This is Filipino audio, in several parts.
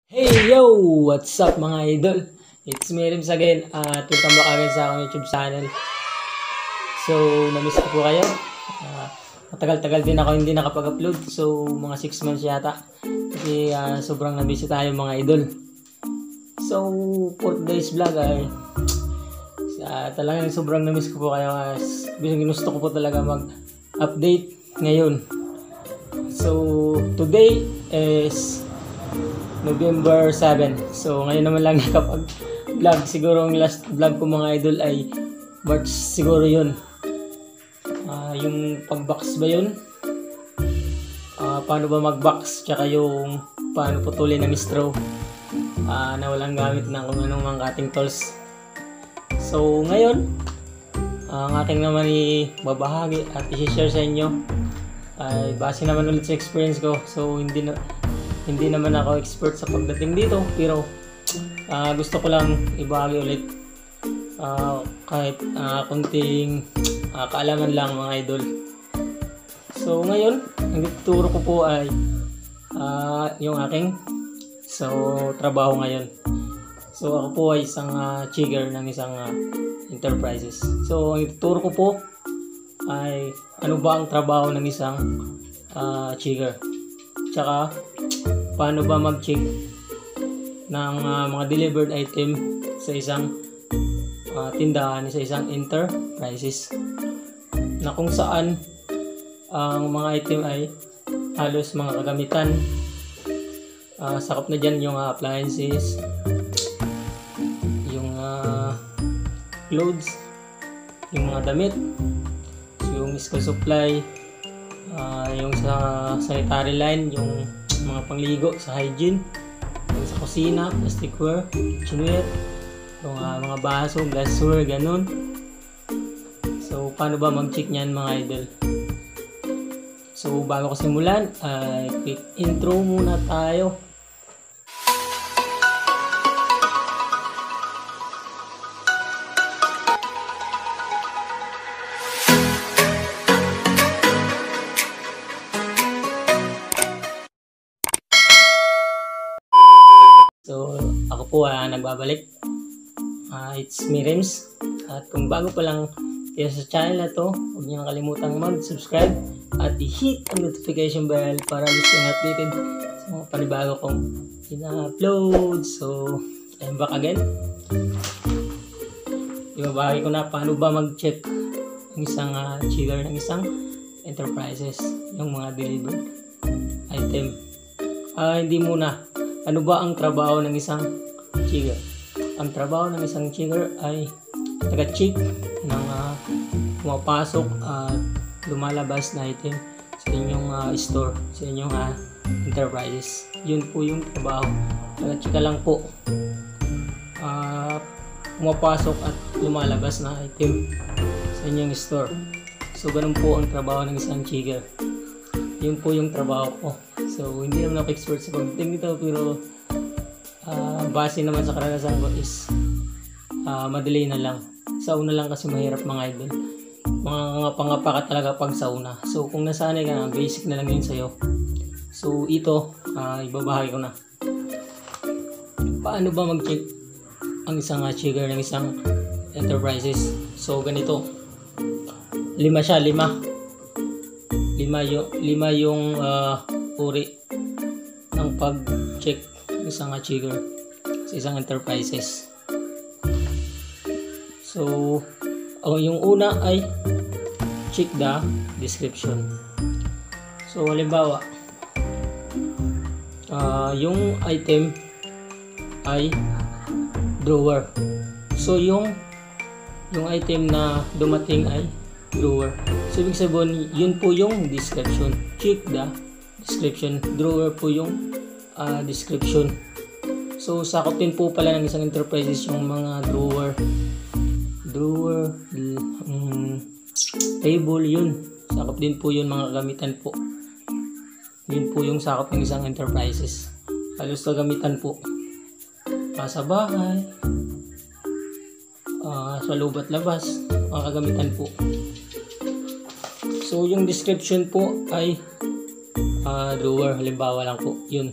Hey yo! What's up mga idol? It's me Rims again at welcome back again sa aking YouTube channel. So, namiss ko po kayo. Matagal-tagal din ako hindi nakapag-upload. So, mga 6 months yata. Kasi sobrang nabisi tayo mga idol. So, for today's vlog ay talagang sobrang namiss ko po kayo. Gusto ko po talaga mag-update ngayon. So, today is November 7. So ngayon naman lang nakapag-vlog. Siguro ang last vlog ko mga idol ay March siguro yun. Yung pag-box ba yun? Paano ba mag-box? Tsaka yung paano putulin ng straw na walang gamit ng kung anong mga cutting tools. So ngayon, ang aking naman ibabahagi at i-share sa inyo ay base naman ulit sa experience ko. So hindi naman ako expert sa pagdating dito, pero gusto ko lang ibahagi ulit kahit kunting kaalaman lang mga idol. So ngayon, ang ituturo ko po ay yung aking trabaho ngayon. So ako po ay isang chigger ng isang enterprises. So ang ituturo ko po ay ano ba ang trabaho ng isang chigger. Tsaka paano ba mag-check ng mga delivered item sa isang tindahan, sa isang enterprises, na kung saan ang mga item ay halos mga kagamitan. Sakop na dyan yung appliances, yung clothes, yung mga damit, yung school supply, yung sa sanitary line, yung mga pangligo sa hygiene, yung sa kusina, plasticware, kitchenware, yung mga baso, glassware, ganun. So paano ba mag-check nyan mga idol? So bago ko simulan, quick intro muna tayo. So, ako po nagbabalik. It's me Rims. At kung bago pa lang kayo sa channel na to, huwag niyo kalimutang mag-subscribe at i-hit ang notification bell para listeng updated sa mga panibago kong ina-upload. So, I'm back again. Ibabahagi ko na paano ba mag-check ng isang chigger ng isang enterprises, yung mga delivered item. Hindi muna. Ano ba ang trabaho ng isang chigger? Ang trabaho ng isang chigger ay taga-check ng pumapasok at lumalabas na item sa inyong store, sa inyong enterprises. Yun po yung trabaho. Taga-check lang po. Pumapasok at lumalabas na item sa inyong store. So ganun po ang trabaho ng isang chigger. Yun po yung trabaho ko. So, hindi naman ako expert sa pagdating dito, pero base naman sa karanasan ko is madali na lang. Sa una lang kasi mahirap mga idol. Mga pangapa ka talaga pag sa una. So, kung nasanay ka na, basic na lang yun sa'yo. So, ito, ibabahagi ko na. Paano ba mag-check ang isang chigger ng isang enterprises? So, ganito. 5 siya, 5. Lima yung uri ng pag-check isang chigger sa isang enterprises. So, yung una ay check the description. So, halimbawa, yung item ay drawer. So, yung item na dumating ay drawer. So, ibig sabihin, yun po yung description. Check the description. Drawer po yung description. So, sakop din po pala ng isang enterprises yung mga drawer, table, yun. Sakop din po yun, mga gamitan po. Yun po yung sakop ng isang enterprises. Halos gamitan po. Sa bahay, sa loob at labas, mga kagamitan po. So, yung description po ay drawer, halimbawa lang po, yun.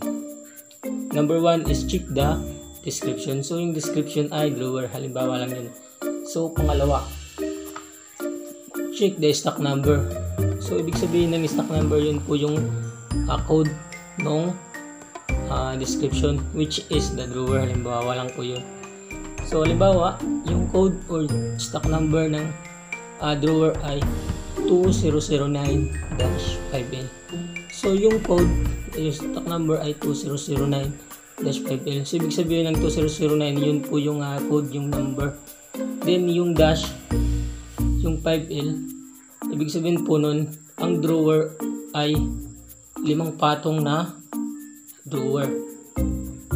Number 1 is check the description. So yung description ay drawer, halimbawa lang yun. So pangalawa, check the stock number. So ibig sabihin ng stock number, yun po yung code ng description, which is the drawer, halimbawa lang po yun. So halimbawa, yung code or stock number ng drawer ay 2009-5L. So yung code, yung stock number ay 2009-5L. So ibig sabihin ng 2009, yun po yung code, yung number. Then yung dash, yung 5L, ibig sabihin po nun, ang drawer ay 5 patong na drawer.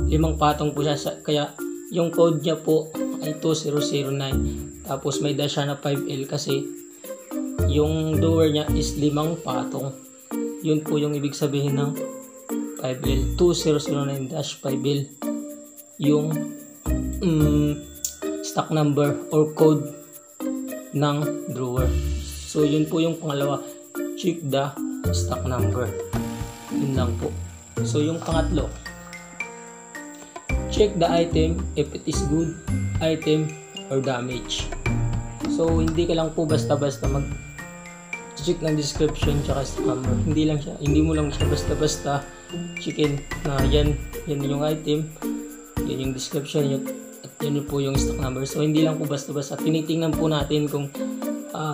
5 patong po siya, kaya yung code niya po ay 2009. Tapos may dash na 5L kasi yung drawer niya is 5 patong. Yun po yung ibig sabihin ng 5L, 2009-5L, yung stock number or code ng drawer. So yun po yung pangalawa, check the stock number. Yun lang po. So yung pangatlo, check the item if it is good item or damage. So hindi ka lang po basta-basta mag-check ng description tsaka stock number. Hindi mo lang siya basta-basta checkin na yan yung item, yan yung description, at yan po yung stock number. So hindi lang po basta-basta, tinitingnan po natin kung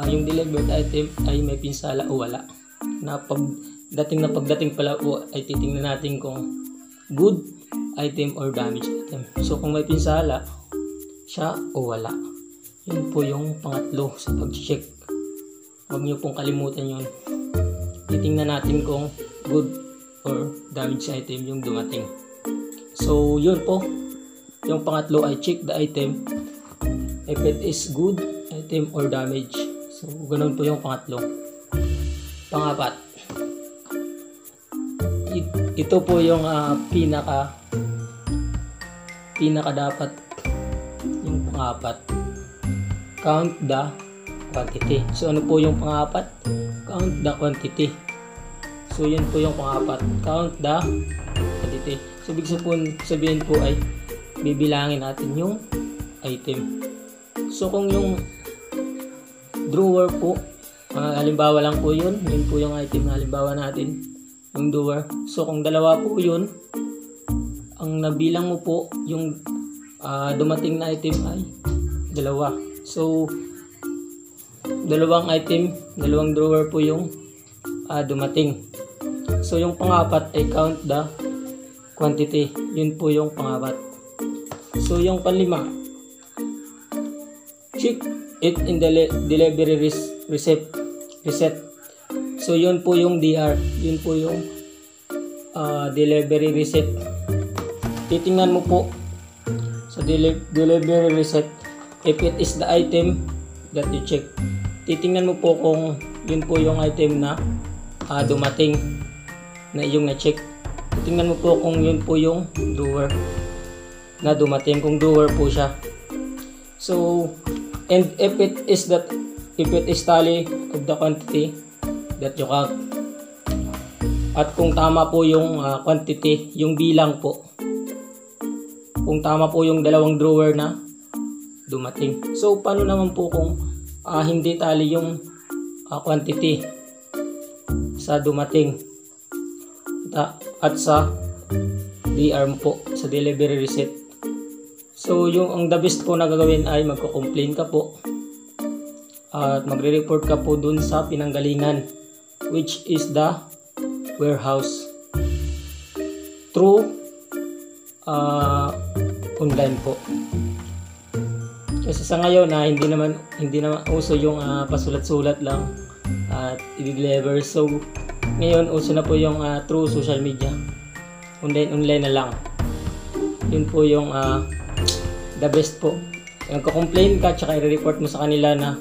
yung delivered item ay may pinsala o wala. Pagdating pala o ay titingnan natin kung good item or damaged item. So kung may pinsala siya o wala, yun po yung pangatlo sa pag-check. Huwag nyo pong kalimutan yun. Titingnan natin kung good or damaged item yung dumating. So yun po, yung pangatlo ay check the item if it is good item or damaged. So ganun po yung pangatlo. Pangapat, ito po yung pinaka dapat, yung pangapat, count the quantity. So ano po yung pangapat? Count the quantity. So yun po yung pangapat, count the quantity. So ibig sabihin po ay bibilangin natin yung item. So kung yung drawer po, halimbawa lang po yun po yung item na halimbawa natin, yung drawer. So kung dalawa po yun, ang nabilang mo po yung dumating na item ay dalawa. So dalawang item, dalawang drawer po yung dumating. So yung pangapat ay count the quantity. Yun po yung pangapat. So yung panlima, check it in the delivery receipt. So yun po yung DR. Yun po yung delivery receipt. Titingnan mo po sa delivery receipt if it is the item that you check. Titingnan mo po kung yun po yung item na dumating na iyong na-check. Titingnan mo po kung yun po yung drawer na dumating, kung drawer po siya. So, and if it is tally of the quantity that you count. At kung tama po yung quantity, yung bilang po. Kung tama po yung dalawang drawer na dumating. So, paano naman po kung hindi tally yung quantity sa dumating at sa DR mo po, sa delivery receipt? So ang the best po na gagawin ay magko-complain ka po at magre-report ka po dun sa pinanggalingan, which is the warehouse, through online po. Kasi sa ngayon hindi naman uso yung pasulat-sulat lang at i-deliver. So ngayon uso na po yung through social media, online na lang. Yun po yung the best po. Nagko-complain ka tsaka i-report mo sa kanila na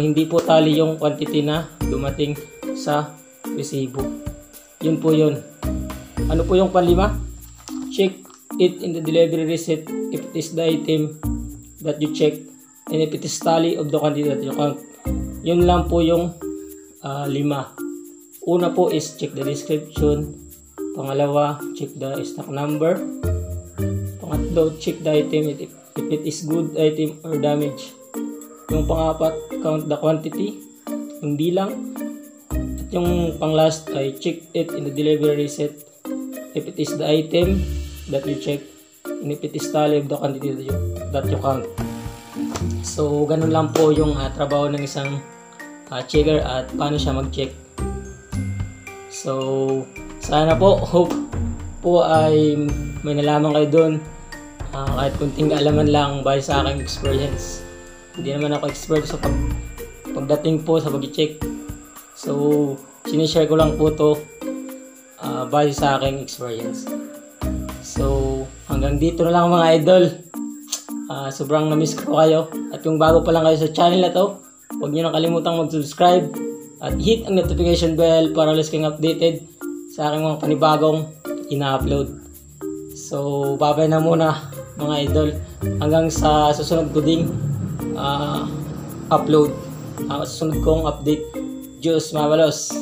hindi po tally yung quantity na dumating sa resibo. Yun po yun. Ano po yung panlima? Check it in the delivery receipt if it is the item that you check and if it is tally of the quantity that you count. Yun lang po yung 5. Una po is check the description. Pangalawa, check the stock number. daw, check the item if it is good item or damage. Yung pang-apat, count the quantity, yung bilang. At yung pang-last ay check it in the delivery receipt if it is the item that you check, and if it is tally of the quantity that you count. So, ganun lang po yung trabaho ng isang checker at paano siya mag-check. So, sana po, hope po ay may nalaman kayo dun. Kahit kunting kaalaman lang base sa aking experience. Hindi naman ako expert sa pagdating po sa pag-check. So, sinishare ko lang po to base sa aking experience. So, hanggang dito na lang mga idol. Sobrang na-miss ko kayo. At kung bago pa lang kayo sa channel na to, huwag nyo nang kalimutang mag-subscribe at hit ang notification bell para always kayong updated sa aking mga panibagong ina-upload. So, babay na muna mga idol. Hanggang sa susunod ko ding upload. Susunod kong update. Diyos mabalos.